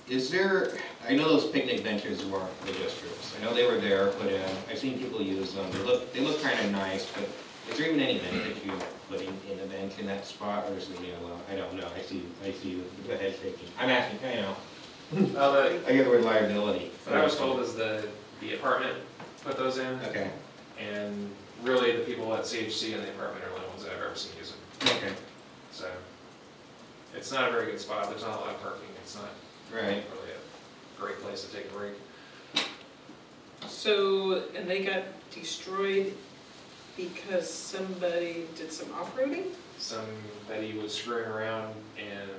Is there, I know those picnic benches weren't registrants. I know they were there, put in. I've seen people use them. They look kind of nice, but is there even any benefit to putting in a bench in that spot, or is it, I don't know. I see the head shaking. I'm asking, I know. I get the word liability. What I was told is the apartment put those in. Okay. And really the people at CHC and the apartment are the only ones that I've ever seen use them. Okay. So it's not a very good spot. There's not a lot of parking. It's not really a great place to take a break. So, and they got destroyed because somebody did some off-roading? Somebody was screwing around and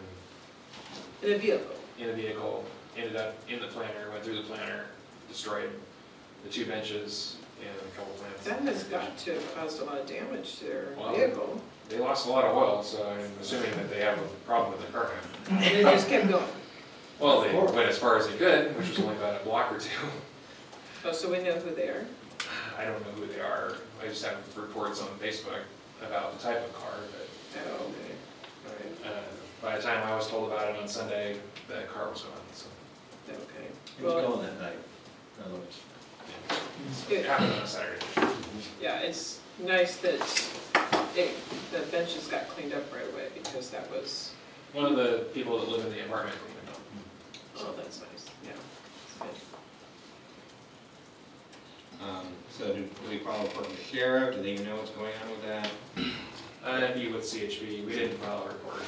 in a vehicle. Ended up in the planter, went through the planter, destroyed the 2 benches and a couple plants. That has got to have caused a lot of damage to their vehicle. They lost a lot of oil, so I'm assuming that they have a problem with the car now. And it just kept going. Well, they went as far as they could, which was only about a block or 2. Oh, so we know who they are? I don't know who they are. I just have reports on Facebook about the type of car. But, oh, okay. All right. By the time I was told about it on Sunday, the car was gone. So. Okay. It was gone that night. It happened on a Saturday. Yeah, it's nice that the benches got cleaned up right away, because that was... One of the people that live in the apartment cleaned them up. Oh, that's nice. Yeah, that's good. So do we file a report with the sheriff? Do they even know what's going on with that? That'd be with CHB. We didn't file a report.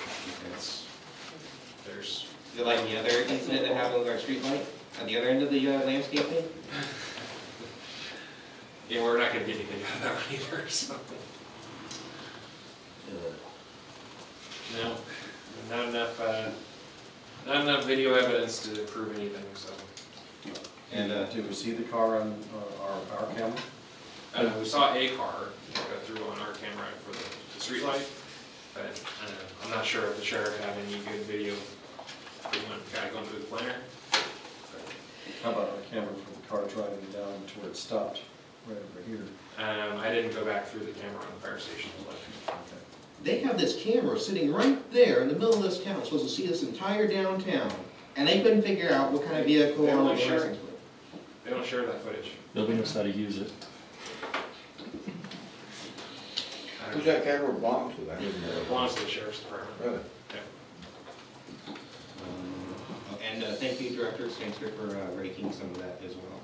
There's... Is it like the other incident that happened with our street light? At the other end of the landscaping? Yeah, we're not going to get anything out of that one either, so... No, not enough video evidence to prove anything, so... And did we see the car on our camera? We saw a car go through on our camera for the street light, but I'm not sure if the sheriff had any good video of the one guy going through the planter. How about our camera from the car driving down to where it stopped, right over here? I didn't go back through the camera on the fire station. Okay. They have this camera sitting right there in the middle of this town, supposed to see this entire downtown, and they couldn't figure out what kind of vehicle or what license plate. They don't share that footage. Nobody knows how to use it. Who's that camera belong to? It belongs to the sheriff's department. Really? Yeah. And thank you, Director Stanster, for raking some of that as well.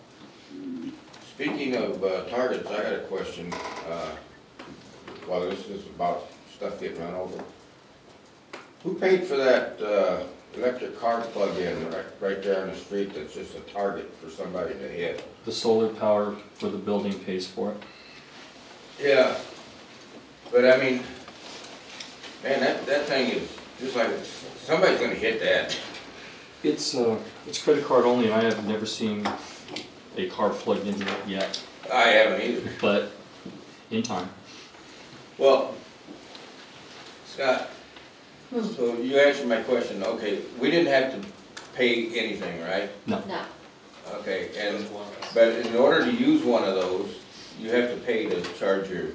Speaking of targets, I got a question. Well, this is about stuff getting run over. Who paid for that electric car plug-in right there on the street that's just a target for somebody to hit? The solar power for the building pays for it. Yeah. But I mean, man, that thing is just like, somebody's gonna hit that. It's credit card only. I have never seen a car plugged into it yet. I haven't either. But in time. Well, Scott, so you answered my question. Okay, we didn't have to pay anything, right? No. No. Okay, but in order to use one of those, you have to pay to charge your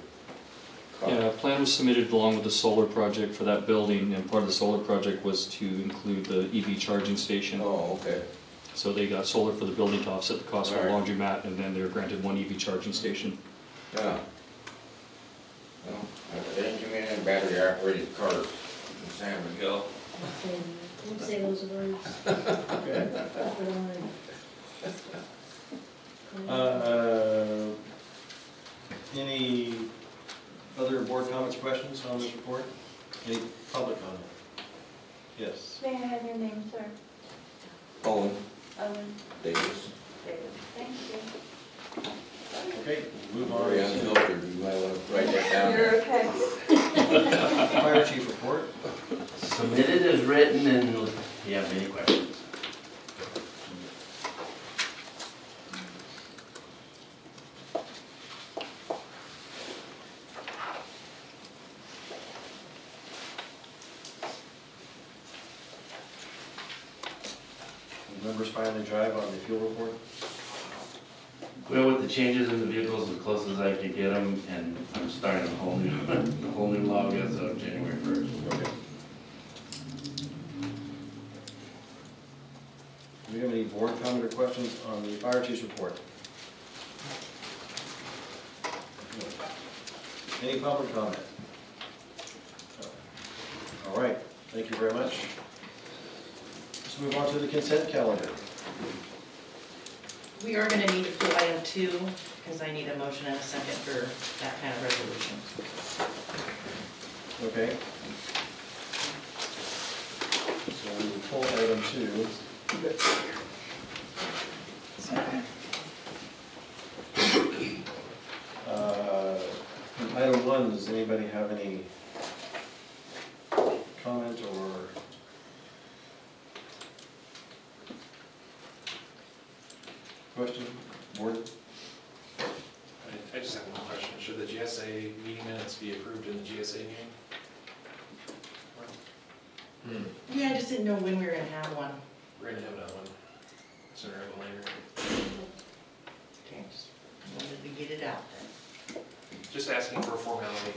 car. Yeah, a plan was submitted along with the solar project for that building, and part of the solar project was to include the EV charging station. Oh, okay. So they got solar for the building to offset the cost of the laundromat, and then they were granted 1 EV charging station. Yeah. Well, there ain't too many battery operated cars in San Miguel. Don't say those words. Any other board comments, questions on this report? Any public comment? Yes. May I have your name, sir? Owen Owen Davis. Davis. Thank you. Okay, move on. Very unfiltered, you might want to write that down. You're okay. Fire chief report. Submitted as written, and do you have any questions? Members finally drive on the fuel report? Well, with the changes in the vehicles, as close as I could get them, and I'm starting a whole new log as of January 1st. Okay. Do we have any board comment or questions on the fire chief's report? Any public comment? All right, thank you very much. Let's move on to the consent calendar. We are going to need to pull item 2, because I need a motion and a second for that kind of resolution. Okay. So we will pull item 2. Item 1, does anybody have any comment or question? Board? I just have one question. Should the GSA meeting minutes be approved in the GSA meeting? Yeah, I just didn't know when we were going to have one. We're gonna have another one sooner or later. Okay, just wanted to get it out there. Just asking for a formality.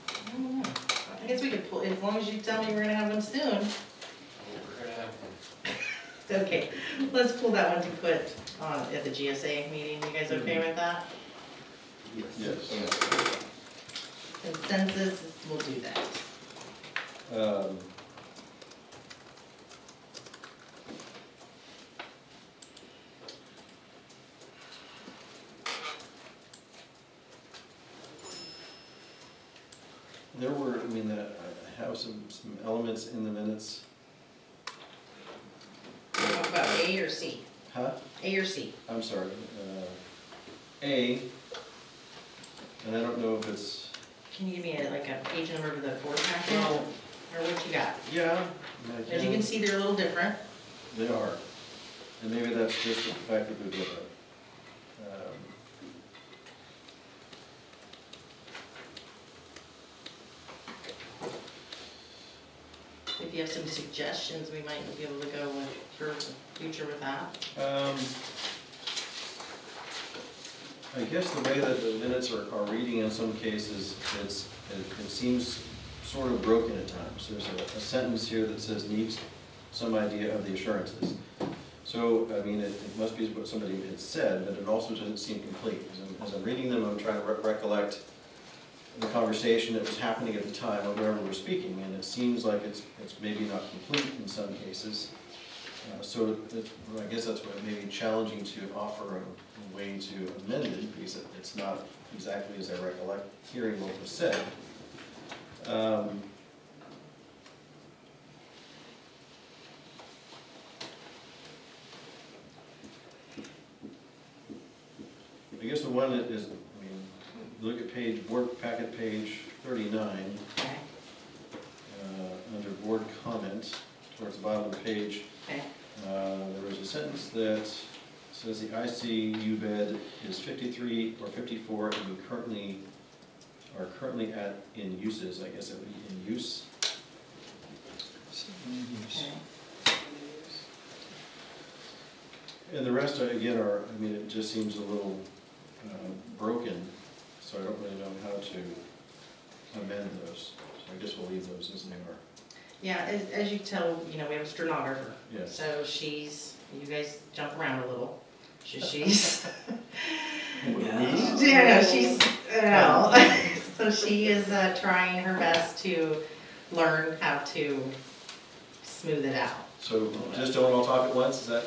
I don't know. I guess we could pull, as long as you tell me we're going to have one soon. We're gonna have one. Okay, let's pull that one to put on at the GSA meeting. You guys okay with that? Yes. Consensus, we'll do that. There were, I mean, I have some elements in the minutes. Talk about A or C? Huh? A or C? I'm sorry. A, and I don't know if it's, Can you give me like a page number of the board packet? Or what you got? yeah. As you can see, they're a little different. They are. And maybe that's just the fact that we live it. If you have some suggestions, we might be able to go with for the future with that. I guess the way that the minutes are reading in some cases, it seems sort of broken at times. There's a sentence here that says needs some idea of the assurances. So, I mean, it must be what somebody had said, but it also doesn't seem complete. As I'm reading them, I'm trying to recollect the conversation that was happening at the time of wherever we're speaking, and it seems like it's maybe not complete in some cases. So I guess that's what may be challenging to offer a way to amend it, because it's not exactly as I recollect hearing what was said. I guess the one that is, I mean, look at board packet page 39, Okay. Under board comment, towards the bottom of the page. Okay. There was a sentence that says the ICU bed is 53 or 54 and we are currently in uses. I guess it would be in use. Okay. And the rest, again, are, I mean, it just seems a little broken, so I don't really know how to amend those. So I guess we'll leave those as they are. Yeah, as you tell, you know, we have a stenographer. Yes. So you guys jump around a little. She's, yeah, she's, well, so she is trying her best to learn how to smooth it out. So just don't all talk at once, is that?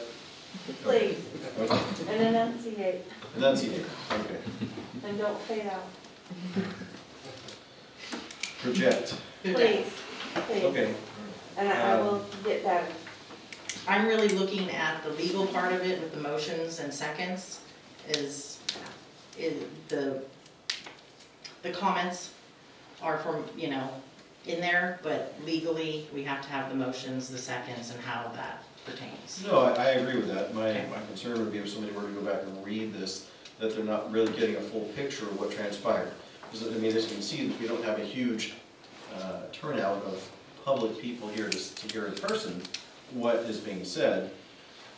Please, Okay. and enunciate, Enunciate, okay. and don't fade out. Project, Please, please. okay. And I will get better. I'm really looking at the legal part of it with the motions and seconds is the comments are from, you know, in there, but legally, we have to have the motions, the seconds, and how that pertains. No, I agree with that. My concern would be if somebody were to go back and read this, that they're not really getting a full picture of what transpired. Because, I mean, as you can see, we don't have a huge turnout of public people here to hear in person what is being said.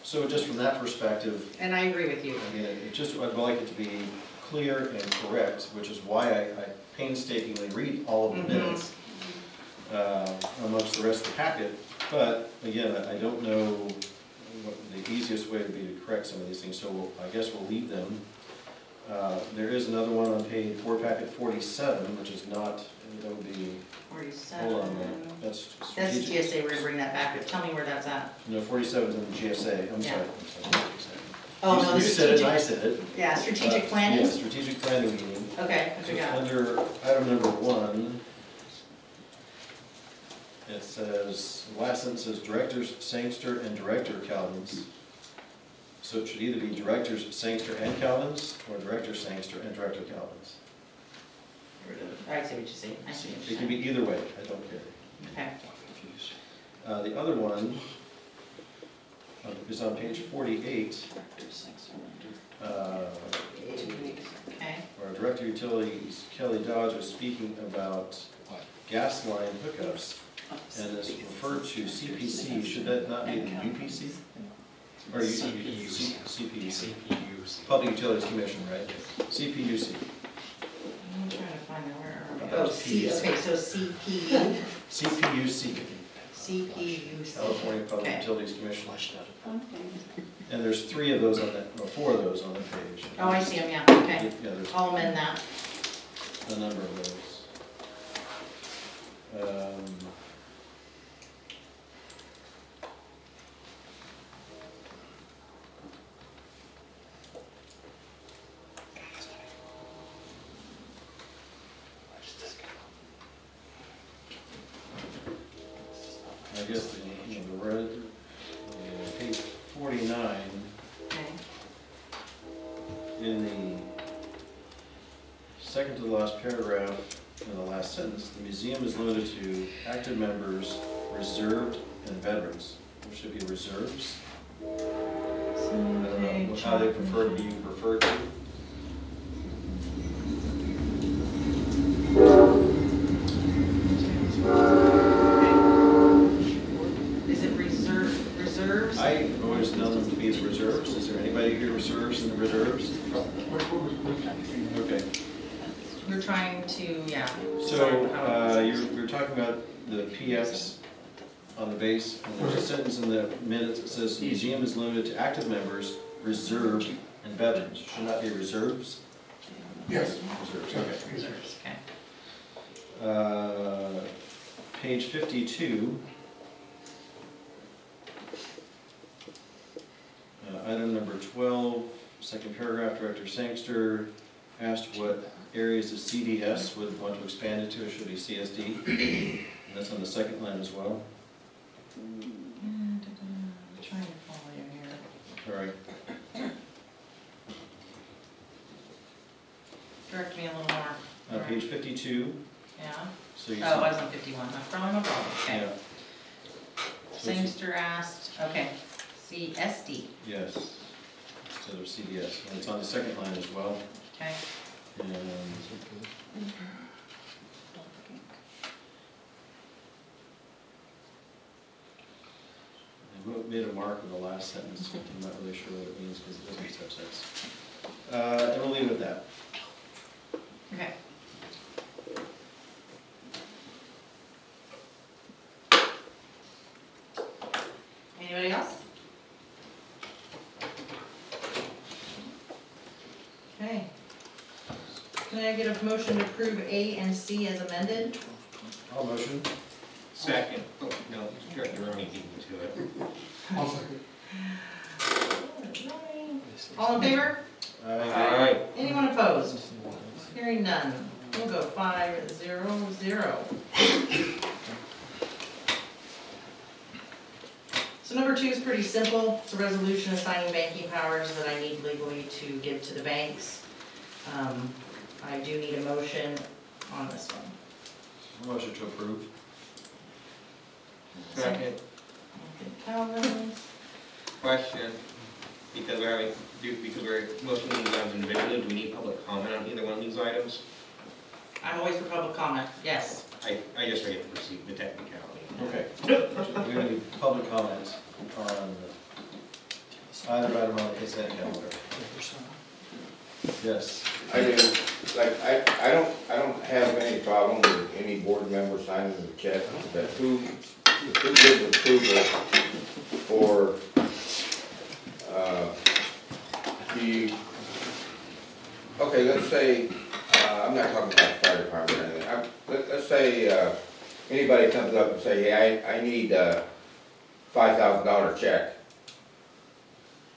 So just from that perspective, And I agree with you. I mean, I'd like it to be clear and correct, which is why I painstakingly read all of the minutes amongst the rest of the packet, But, again, I don't know what the easiest way would be to correct some of these things, so I guess we'll leave them. There is another one on page board packet 47, which is not, that would be, 47. hold on a minute, that's That's strategic. GSA, we're gonna bring that back, but tell me where that's at. No, 47 is in the GSA, I'm Yeah. sorry. Oh, no, the You said it, and I strategic, said it. yeah, strategic planning? Yeah, strategic planning meeting. Okay, what So you got? under item number 1, it says, the last sentence says directors Sangster and director Calvins. So it should either be directors Sangster and Calvins, or director Sangster and director Calvins. I see what you're saying, I see what It you're can saying. be either way, I don't care. Okay. The other one is on page 48. Okay. Where Director Utilities Kelly Dodge was speaking about gas line hookups, and is referred to CPC, should that not be the UPC? Or CPUC? CPUC. Public Utilities Commission, right? CPUC. I'm trying to find out where. That Oh, was C, okay, so CP, CPUC, CPUC. California Public Okay. Utilities Commission. Okay. And there's 3 of those on that, or 4 of those on the page. Oh, I see them, yeah, okay. Yeah, there's I'll amend that. a number of those. I guess the red, page 49, Okay. in the second to the last paragraph, in the last sentence, the museum is limited to active members, reserved, and veterans. It should be reserves. I don't know how they prefer being referred to. Is it reserves? I always know them to be the reserves. Is there anybody here reserves in the reserves? Okay. We're trying to, yeah. So, you're talking about the PX on the base, and there's a sentence in the minutes that says, the museum is limited to active members, reserved, and veterans. Should not be reserves? Yes. Reserves, okay. Reserves, okay. Page 52. Item number 12, second paragraph, Director Sangster asked what areas the CDS would want to expand it to. It should be CSD. And that's on the second line as well. I'm trying to follow you here. All right. Direct me a little more. Page 52. Yeah? So you Oh, I was on 51, that's probably no problem, okay. Yeah. So it's- Sangster asked, okay, CSD, Yes, instead of CDS. And it's on the second line as well. okay. And I made a mark in the last sentence. I'm not really sure what it means because it doesn't make such sense. And we'll leave it at that. Okay. Anybody else? Okay. Can I get a motion to approve A and C as amended? I'll motion. Second. Oh, no, Director Rooney beat me to it. I'll second. All in favor? Aye. Anyone opposed? Hearing none. We'll go 5-0-0. So number 2 is pretty simple. It's a resolution assigning banking powers that I need legally to give to the banks. I do need a motion on this one. Motion to approve. Second. Calvin. Question, because we're motioning these items individually, do we need public comment on either one of these items? I'm always for public comment, yes. I just forget to proceed the technicality. Okay. We're going to need public comments on either item on the consent calendar. Yes. I do, like, I don't have any problem with any board member signing the check, but who did the approval for, okay, let's say, I'm not talking about the fire department or anything. Let's say, anybody comes up and say, hey, I need a $5,000 check.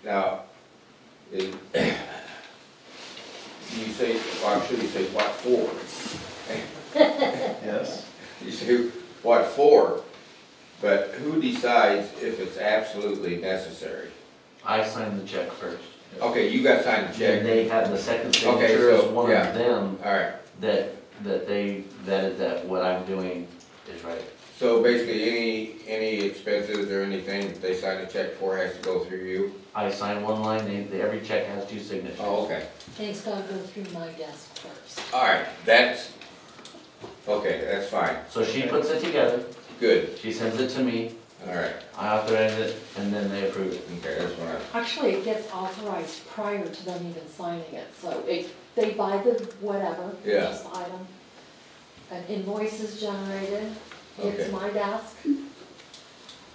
Now, you say, well, I'm sure you say, what for? Yes? You say, what for? But who decides if it's absolutely necessary? I sign the check first. Okay, you got signed the And check. they have the second Okay, signature is so, one yeah. of them All right, that they vetted that what I'm doing is right. so basically, any expenses or anything that they sign a check for has to go through you? I sign one line, every check has 2 signatures. Oh, okay. And it's gotta go through my desk first. All right, okay, that's fine. So she puts it together, Good, she sends it to me, all right. I authorize it, and then they approve it. Okay, that's what Actually, it gets authorized prior to them even signing it, so they buy the whatever, Yeah. purchase item. An invoice is generated, Okay. it's my desk.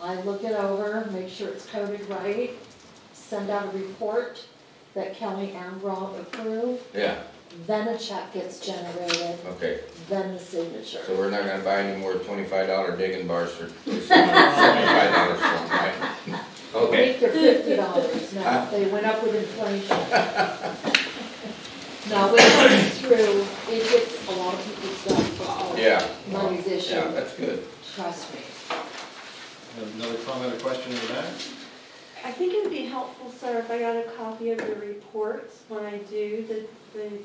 I look it over, make sure it's coded right, send out a report that Kelly and Rob approve, yeah, then a check gets generated, okay. then the signature. So we're not gonna buy any more $25 digging bars for $75 for them, right? I Okay, think they're $50 now, they went up with inflation. No, it comes through, it gets a lot of people's stuff before yeah, money's yeah, issued, that's good. trust me. Another comment or question in the back? I think it would be helpful, sir, if I got a copy of your reports when I do the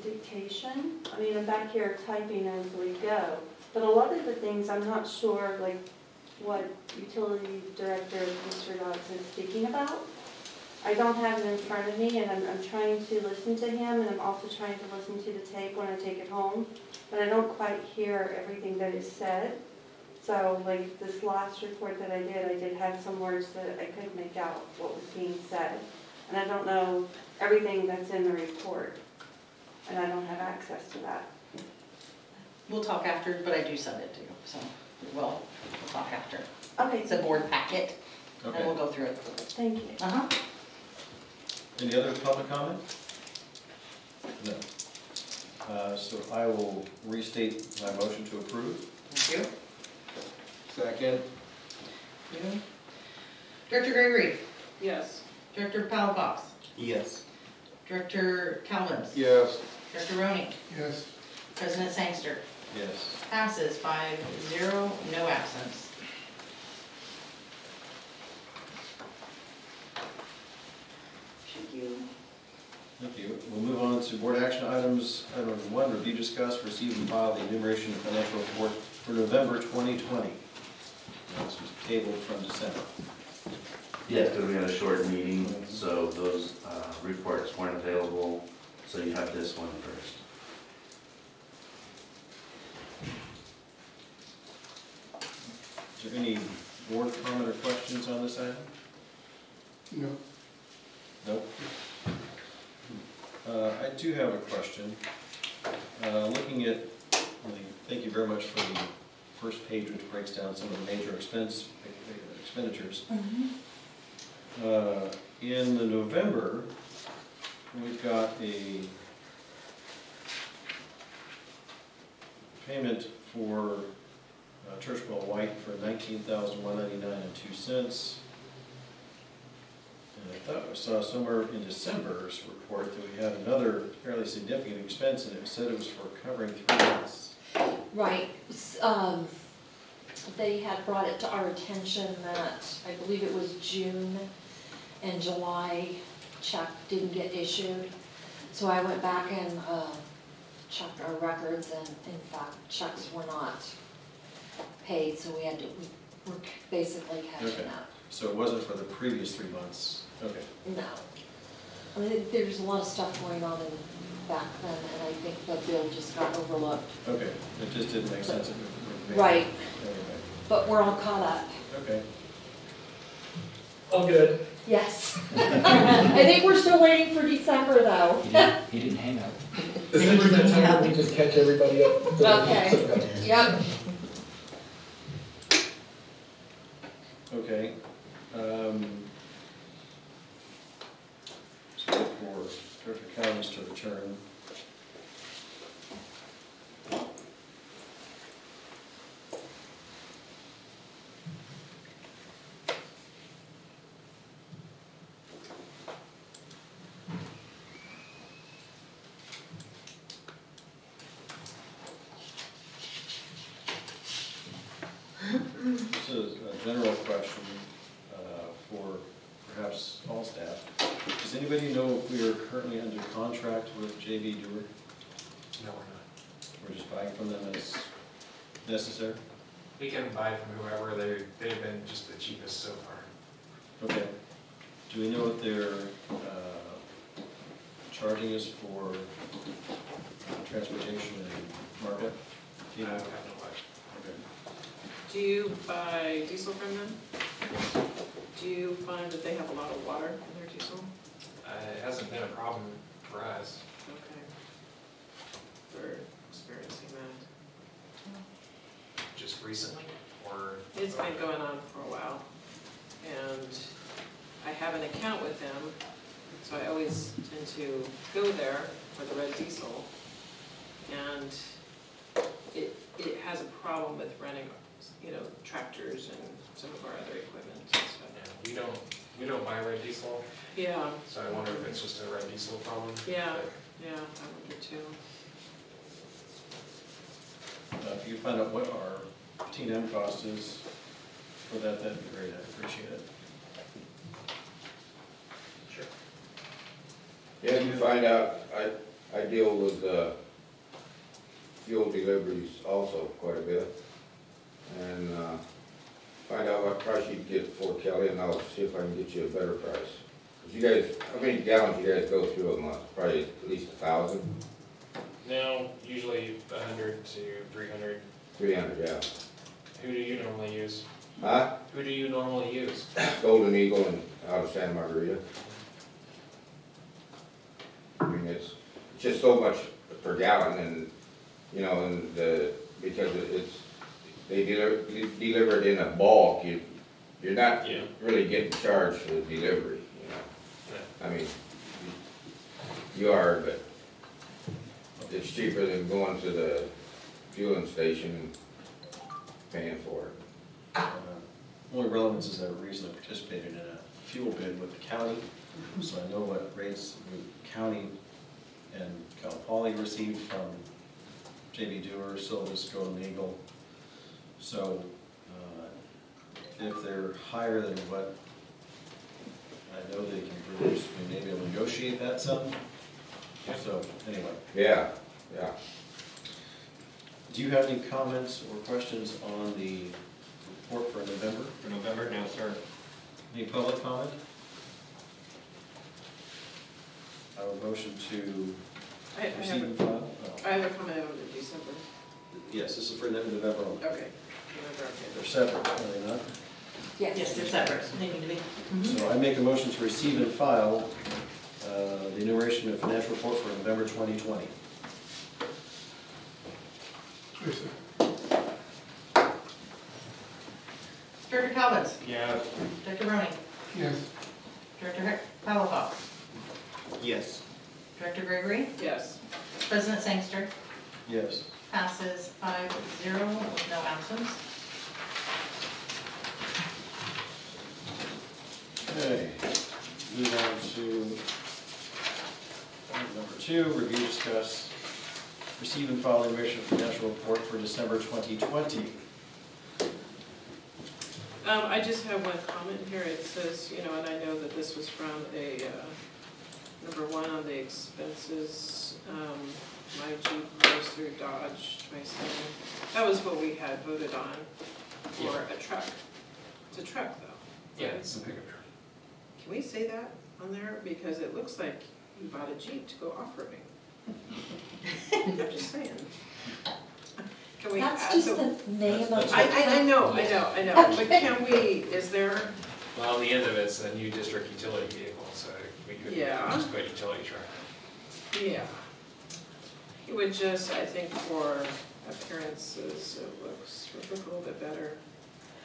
dictation. I mean, I'm back here typing as we go, but a lot of the things I'm not sure, like what Utility Director Mr. Dodson is speaking about. I don't have it in front of me, and I'm trying to listen to him, and I'm also trying to listen to the tape when I take it home, but I don't quite hear everything that is said. So, like, this last report that I did have some words that I couldn't make out what was being said. And I don't know everything that's in the report, and I don't have access to that. We'll talk after, but I do send it to you, so we'll talk after. Okay, It's a board packet, and Okay. we'll go through it. thank you. Uh-huh. Any other public comment? No. So I will restate my motion to approve. Thank you. Second. You. Director Gregory, Yes. Director Palafox, Yes. Director Calvins, Yes. Director Roney, Yes. President Sangster. Yes. Passes 5-0, no absence. Thank you. Thank you. We'll move on to board action items. Item number 1, review, discuss, receive, and file the enumeration of financial report for November 2020. This was tabled from December. Yeah, because we had a short meeting, so those reports weren't available, so you have this one first. Is there any board comment or questions on this item? No. Nope. I do have a question. Looking at, thank you very much for the first page, which breaks down some of the major expenditures. In the November, we've got a payment for Churchwell White for $19,199.02. And I thought I saw somewhere in December's report that we had another fairly significant expense, and it said it was for covering 3 months. Right, they had brought it to our attention that, I believe it was June and July check didn't get issued. So I went back and checked our records, and in fact, checks were not paid, so we had to, we're basically catching Okay. up. So it wasn't for the previous 3 months? Okay. No. I mean, there's a lot of stuff going on in back then, and I think the bill just got overlooked. Okay, it just didn't make sense. Right, Okay. but we're all caught up. Okay. All good. Yes. I think we're still waiting for December, though. He didn't hang out. December's that time we just catch everybody up. Okay. Yep. Okay. So for Director Collins to return. This is a general question for perhaps all staff. Does anybody know if we are currently under contract with JB Dewar? No, we're not. We're just buying from them as necessary? We can buy from whoever, they've been just the cheapest so far. Okay. Do we know what their charging is for transportation and markup? Do you I know? have no idea. Okay. Do you buy diesel from them? Do you find that they have a lot of water in their diesel? It hasn't been a problem for us. Okay. We're experiencing that. Just recently, or? It's been going on for a while. And I have an account with them, so I always tend to go there for the red diesel. And it has a problem with running, tractors and some of our other equipment and stuff. Yeah, we don't buy red diesel, Yeah, so I wonder if it's just a red diesel problem. yeah, I wonder too. If you find out what our T&M cost is for that, that'd be great. I'd appreciate it. Sure. Yeah, you find out, I deal with fuel deliveries also quite a bit. And find out what price you can get for Kelly, and I'll see if I can get you a better price. 'Cause you guys, how many gallons you guys go through a month? Probably at least 1,000? No, usually 100 to 300. 300, yeah. Who do you normally use? Huh? Who do you normally use? Golden Eagle and out of Santa Margarita. I mean, it's just so much per gallon, and, because they deliver it in a bulk, you're not Yeah. really getting charged for the delivery, Yeah. I mean, you are, but it's cheaper than going to the fueling station and paying for it. Only relevance is that I recently participated in a fuel bid with the county, so I know what rates the county and Cal Poly received from JB Dewar, Silvis, Golden Eagle. So if they're higher than what I know they can produce, we may be able to negotiate that some. So anyway, Yeah. do you have any comments or questions on the report for November? For November, no, sir. Any public comment? I would motion to I receive and file. I have a comment on the December. Yes, this is for November only. Okay. They're separate, are they not? Yes, they're separate, they need to be. So I make a motion to receive and file the enumeration of financial report for November 2020. Director Calvins, Yeah. Director Brony, Yes. Director Palafox, Yes. Director Gregory, Yes. President Sangster, Yes. passes 5-0 with no absence. Okay, move on to item number 2, review, discuss, receive and file the enumeration of financial report for December 2020. I just have one comment here. It says, and I know that this was from number 1 on the expenses. My Jeep goes through Dodge twice a year. That was what we had voted on for a truck. It's a truck though. Yeah, right? it's a pickup truck. Can we say that on there? Because it looks like you bought a Jeep to go off-roading. I'm just saying. Can we That's add just the? the name of. I know, but can we, is there, Well, on the end of it's a new district utility vehicle, so we could Yeah. just put utility truck. yeah. It would just, I think for appearances, it would look a little bit better.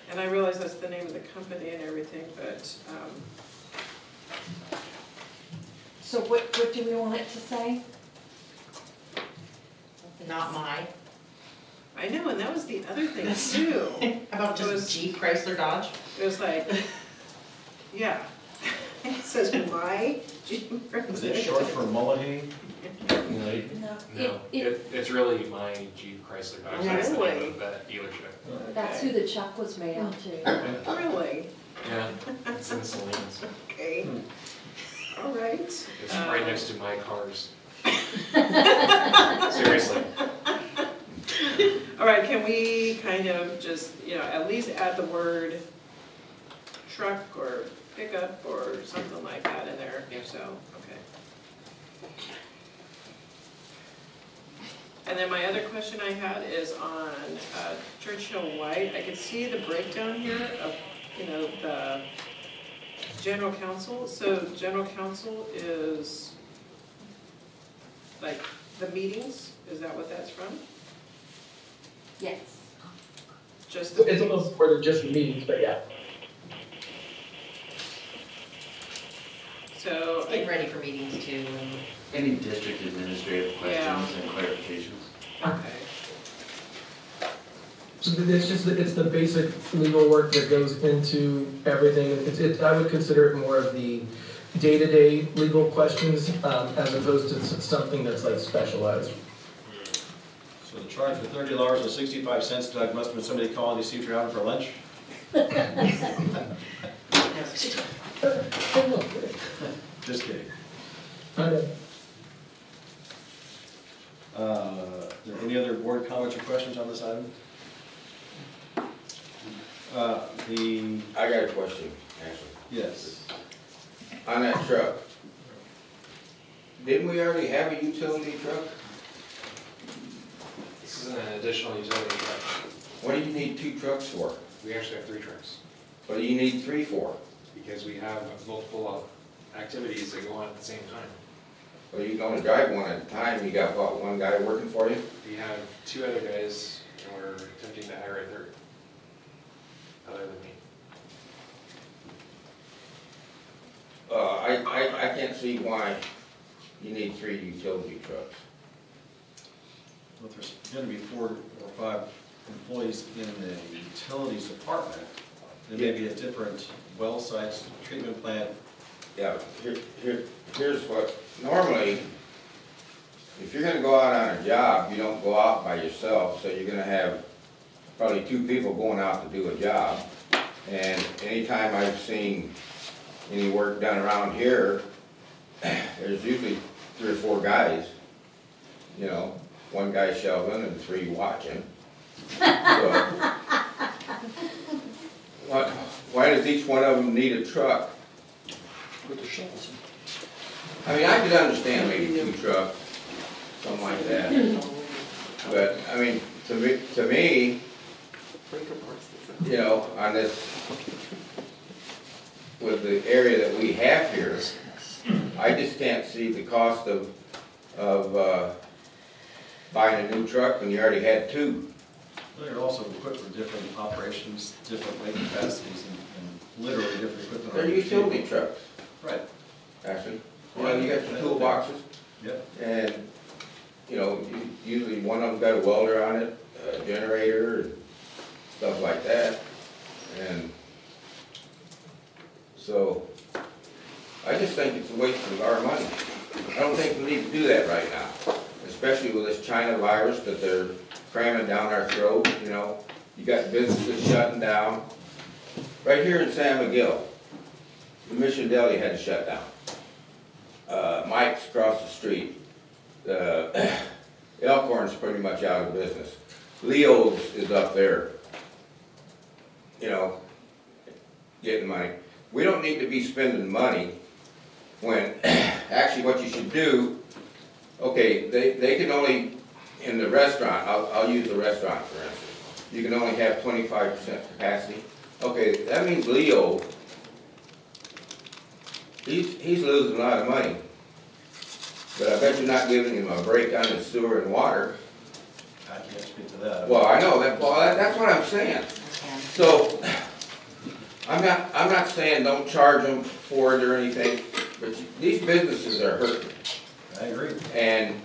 And I realize that's the name of the company and everything, but, So what do we want it to say? Not mine. I know, and that was the other thing too. How about It was- just Jeep, Chrysler, Dodge? It was like, yeah. It says my Jeep. Is it short for Mullahy? No, it's really my Jeep Chrysler Dodge. That's the name of that dealership. That's who the check was made out to. Really? Yeah, it's in Salinas. Okay. All right. It's right next to my cars. Seriously. All right, can we kind of just, at least add the word truck or pickup or something like that in there? Yeah. So, okay. And then my other question I had is on Churchill White. I could see the breakdown here of, the general counsel. So general counsel is like the meetings? Is that what that's from? Yes. Just the It's a meetings? little more than just meetings, but yeah. So, Getting ready for meetings too. And Any district administrative Yeah. questions and clarifications? okay. So it's the basic legal work that goes into everything. I would consider it more of the day-to-day legal questions, as opposed to something that's like specialized. So the charge for $30.65, Doug, must have been somebody calling to see if you're out for lunch? Just kidding. Okay. Are there any other board comments or questions on this item? I got a question, Ashley. Yes. On that truck, didn't we already have a utility truck? This is an additional utility truck. What do you need 2 trucks for? We actually have 3 trucks What do you need 3 for? because we have multiple activities that go on at the same time. Well, you can only drive one at a time. You got, what, 1 guy working for you? We have 2 other guys and we're attempting to hire a third, other than me. I can't see why you need 3 utility trucks. Well, there's going to be 4 or 5 employees in the utilities department. There may be a different well sites, treatment plant. Yeah, here's what, normally, if you're gonna go out on a job, you don't go out by yourself, so you're gonna have probably 2 people going out to do a job. And anytime I've seen any work done around here, there's usually 3 or 4 guys, 1 guy shoveling and 3 watching. So, why does each one of them need a truck? Put the shovels in. I mean, I could understand maybe 2 trucks, something like that. But, I mean, to me, on this, with the area that we have here, I just can't see the cost of buying a new truck when you already had 2. They're also equipped for different operations, different weight capacities, and literally different equipment. They're utility trucks, Right. actually. You got your toolboxes, Yep. and, usually one of them got a welder on it, a generator, and stuff like that. And so, I just think it's a waste of our money. I don't think we need to do that right now, especially with this China virus that they're cramming down our throat, You got businesses shutting down. Right here in San Miguel, the Mission Deli had to shut down. Mike's across the street. Elkhorn's pretty much out of business. Leo's is up there, getting money. We don't need to be spending money when, actually what you should do, okay, they can only, in the restaurant, I'll use the restaurant for instance, you can only have 25% capacity. Okay, that means Leo, he's losing a lot of money. But I bet you're not giving him a break on his sewer and water. I can't speak to that. Well, I know, that's what I'm saying. So, I'm not saying don't charge them for it or anything, but these businesses are hurting. I agree. And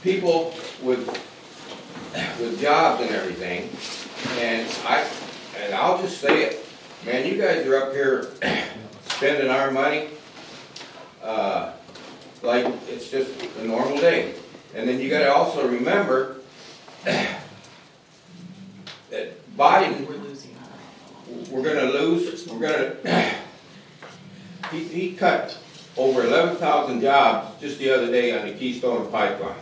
people with jobs and everything, and I'll just say it, man, you guys are up here spending our money, like it's just a normal day. And then you gotta also remember that Biden, he cut over 11,000 jobs just the other day on the Keystone Pipeline.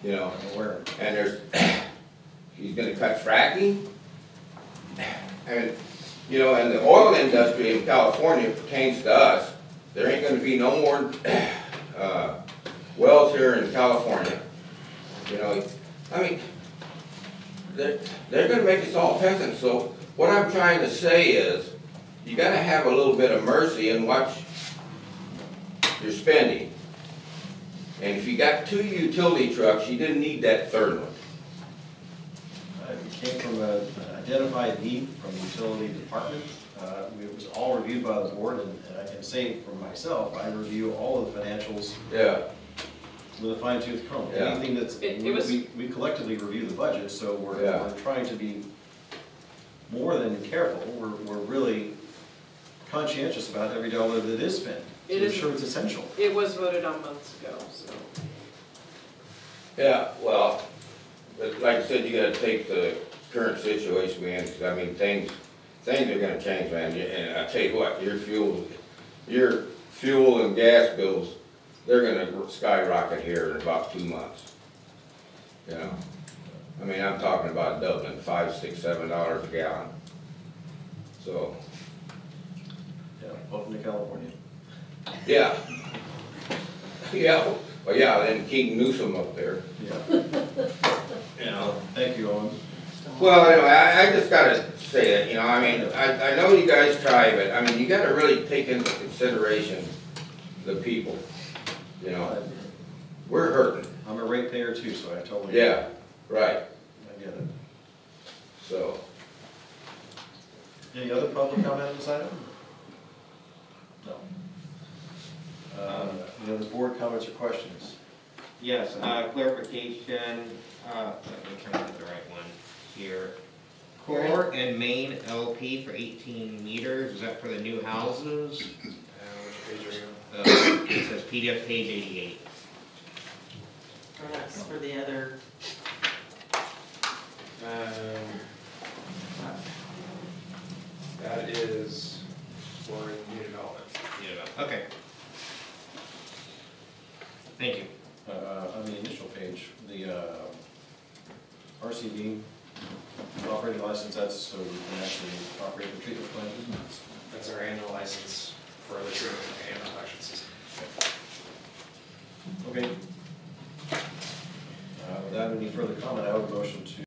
You know, and he's gonna cut fracking, and, you know, and the oil industry in California pertains to us. There ain't gonna be no more, wells here in California. You know, I mean, they're gonna make us all peasants, so what I'm trying to say is, you gotta have a little bit of mercy and watch your spending. And if you got 2 utility trucks, you didn't need that third one. It came from an identified need from the utility department. It was all reviewed by the board, and I can say for myself, I review all of the financials. Yeah. With a fine tooth comb. Yeah. Anything that's, we collectively review the budget, so we're trying to be more than careful. We're really conscientious about every dollar that is spent to ensure it's essential. It was voted on months ago, so. Yeah, well, but like I said, you gotta take the current situation we're in, 'cause I mean, things are gonna change, man. And I tell you what, your fuel and gas bills, they're gonna skyrocket here in about 2 months. You know, I mean, I'm talking about doubling, $5, $6, $7 a gallon. So. Yeah, welcome to California. Yeah. Yeah, well, yeah, then King Newsom up there. Yeah. You know. Thank you, Owen. Well, anyway, I just gotta say it, you know, I mean, I know you guys try, but I mean, you gotta really take into consideration the people, you know. We're hurting. I'm a ratepayer too, so I totally. Yeah, right. I get it. So. Any other public comment on this item? No. Any other board comments or questions? Yes, clarification, let me try to get the right one here. Core and main LP for 18 meters, is that for the new houses? Which page are you on? It says PDF page 88. That's for the other. That is for new development. Okay. Thank you. On the initial page, the RCD operating license, that's so we can actually operate the treatment plant. That's our annual license for the treatment and collection system. Okay. Without any further comment, I would motion to